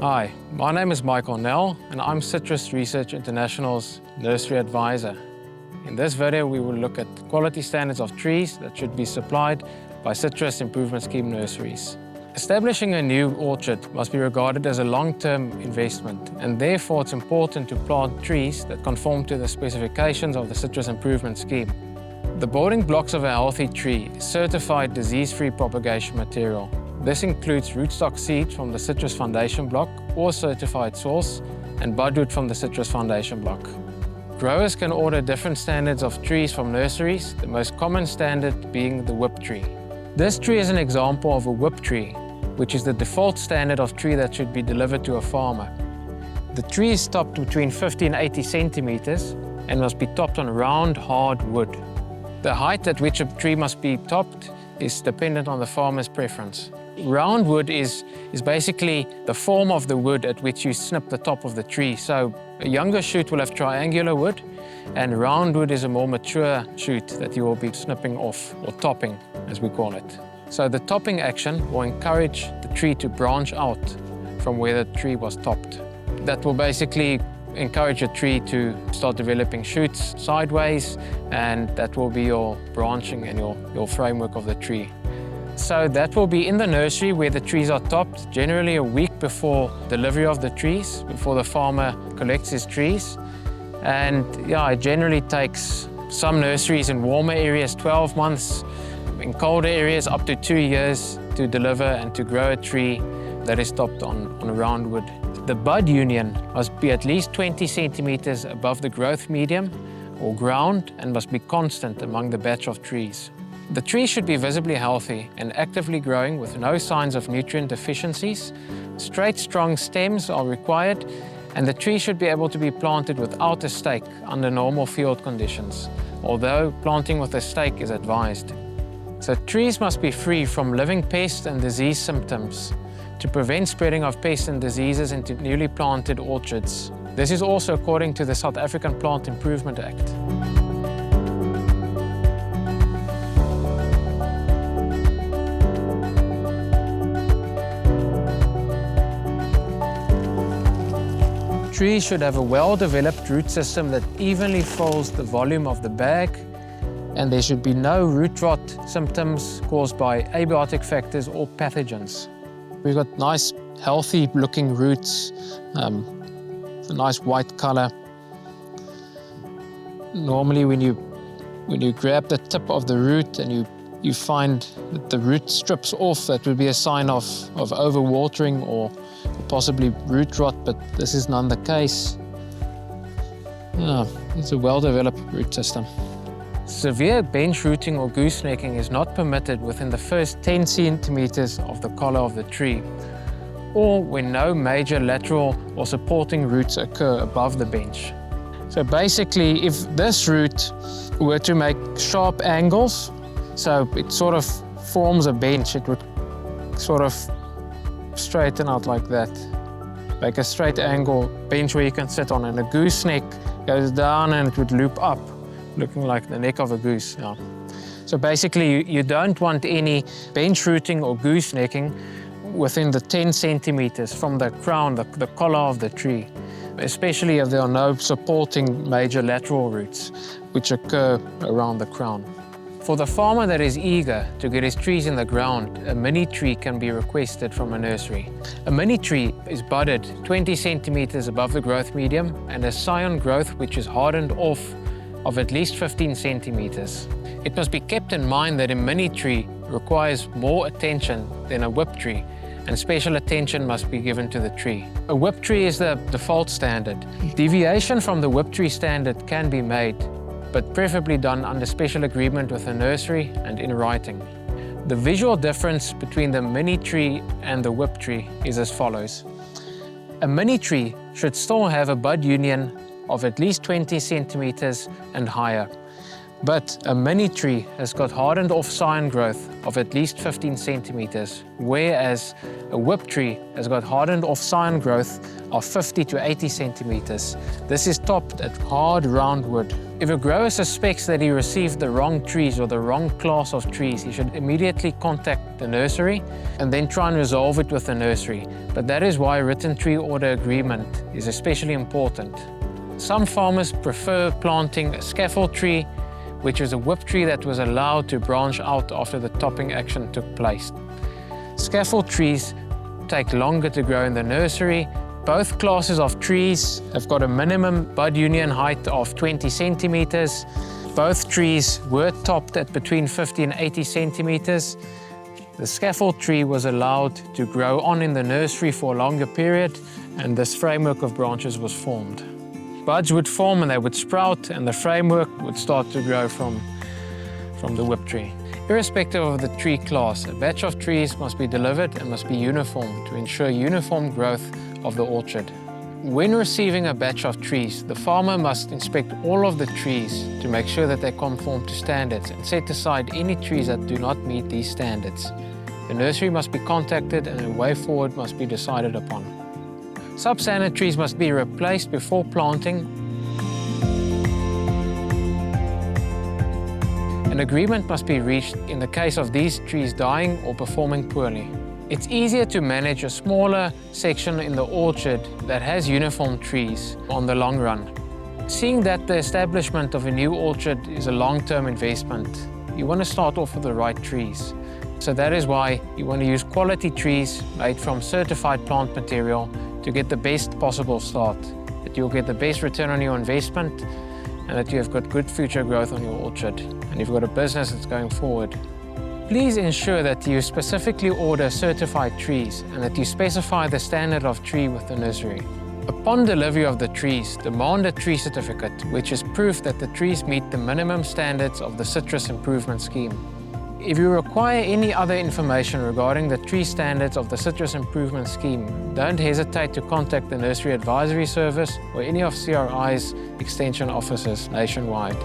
Hi, my name is Nell and I'm Citrus Research International's Nursery Advisor. In this video we will look at quality standards of trees that should be supplied by Citrus Improvement Scheme nurseries. Establishing a new orchard must be regarded as a long-term investment, and therefore it's important to plant trees that conform to the specifications of the Citrus Improvement Scheme. The building blocks of a healthy tree is certified disease-free propagation material. This includes rootstock seeds from the Citrus Foundation Block or certified source, and budwood from the Citrus Foundation Block. Growers can order different standards of trees from nurseries, the most common standard being the whip tree. This tree is an example of a whip tree, which is the default standard of tree that should be delivered to a farmer. The tree is topped between 50 and 80 centimeters and must be topped on round, hard wood. The height at which a tree must be topped is dependent on the farmer's preference. Round wood is basically the form of the wood at which you snip the top of the tree. So a younger shoot will have triangular wood, and round wood is a more mature shoot that you will be snipping off, or topping as we call it. So the topping action will encourage the tree to branch out from where the tree was topped. That will basically encourage a tree to start developing shoots sideways, and that will be your branching and your framework of the tree. So that will be in the nursery where the trees are topped, generally a week before delivery of the trees, before the farmer collects his trees. And yeah, it generally takes some nurseries in warmer areas 12 months, in colder areas up to 2 years to deliver and to grow a tree that is topped on round wood. The bud union must be at least 20 centimeters above the growth medium or ground and must be constant among the batch of trees. The tree should be visibly healthy and actively growing with no signs of nutrient deficiencies. Straight, strong stems are required, and the tree should be able to be planted without a stake under normal field conditions, although planting with a stake is advised. So trees must be free from living pest and disease symptoms to prevent spreading of pests and diseases into newly planted orchards. This is also according to the South African Plant Improvement Act. Trees should have a well-developed root system that evenly fills the volume of the bag, and there should be no root rot symptoms caused by abiotic factors or pathogens. We've got nice, healthy-looking roots, a nice white color. Normally, when you grab the tip of the root and you find that the root strips off, that would be a sign of overwatering or possibly root rot, but this is none the case. It's a well-developed root system. Severe bench rooting or goosenecking is not permitted within the first 10 centimeters of the collar of the tree, or when no major lateral or supporting roots occur above the bench. So basically, if this root were to make sharp angles, so it sort of forms a bench, it would sort of straighten out like that, like a straight angle bench where you can sit on, and a gooseneck goes down and it would loop up, looking like the neck of a goose. Yeah. So basically, you don't want any bench rooting or goosenecking within the 10 centimeters from the crown, the collar of the tree, especially if there are no supporting major lateral roots which occur around the crown. For the farmer that is eager to get his trees in the ground, a mini tree can be requested from a nursery. A mini tree is budded 20 centimeters above the growth medium and a scion growth which is hardened off of at least 15 centimeters. It must be kept in mind that a mini tree requires more attention than a whip tree, and special attention must be given to the tree. A whip tree is the default standard. Deviation from the whip tree standard can be made, but preferably done under special agreement with the nursery and in writing. The visual difference between the mini tree and the whip tree is as follows. A mini tree should still have a bud union of at least 20 centimeters and higher, but a mini tree has got hardened off scion growth of at least 15 centimeters, whereas a whip tree has got hardened off scion growth of 50 to 80 centimeters. This is topped at hard round wood. If a grower suspects that he received the wrong trees or the wrong class of trees, he should immediately contact the nursery and then try and resolve it with the nursery. But that is why a written tree order agreement is especially important. Some farmers prefer planting a scaffold tree, which is a whip tree that was allowed to branch out after the topping action took place. Scaffold trees take longer to grow in the nursery. Both classes of trees have got a minimum bud union height of 20 centimeters. Both trees were topped at between 50 and 80 centimeters. The scaffold tree was allowed to grow on in the nursery for a longer period, and this framework of branches was formed. Buds would form and they would sprout, and the framework would start to grow from the whip tree. Irrespective of the tree class, a batch of trees must be delivered and must be uniform to ensure uniform growth of the orchard. When receiving a batch of trees, the farmer must inspect all of the trees to make sure that they conform to standards and set aside any trees that do not meet these standards. The nursery must be contacted and a way forward must be decided upon. Substandard trees must be replaced before planting. An agreement must be reached in the case of these trees dying or performing poorly. It's easier to manage a smaller section in the orchard that has uniform trees on the long run. Seeing that the establishment of a new orchard is a long-term investment, you want to start off with the right trees. So that is why you want to use quality trees made from certified plant material to get the best possible start, that you'll get the best return on your investment and that you have got good future growth on your orchard and you've got a business that's going forward. Please ensure that you specifically order certified trees and that you specify the standard of tree with the nursery. Upon delivery of the trees, demand a tree certificate, which is proof that the trees meet the minimum standards of the Citrus Improvement Scheme. If you require any other information regarding the tree standards of the Citrus Improvement Scheme, don't hesitate to contact the Nursery Advisory Service or any of CRI's Extension Officers nationwide.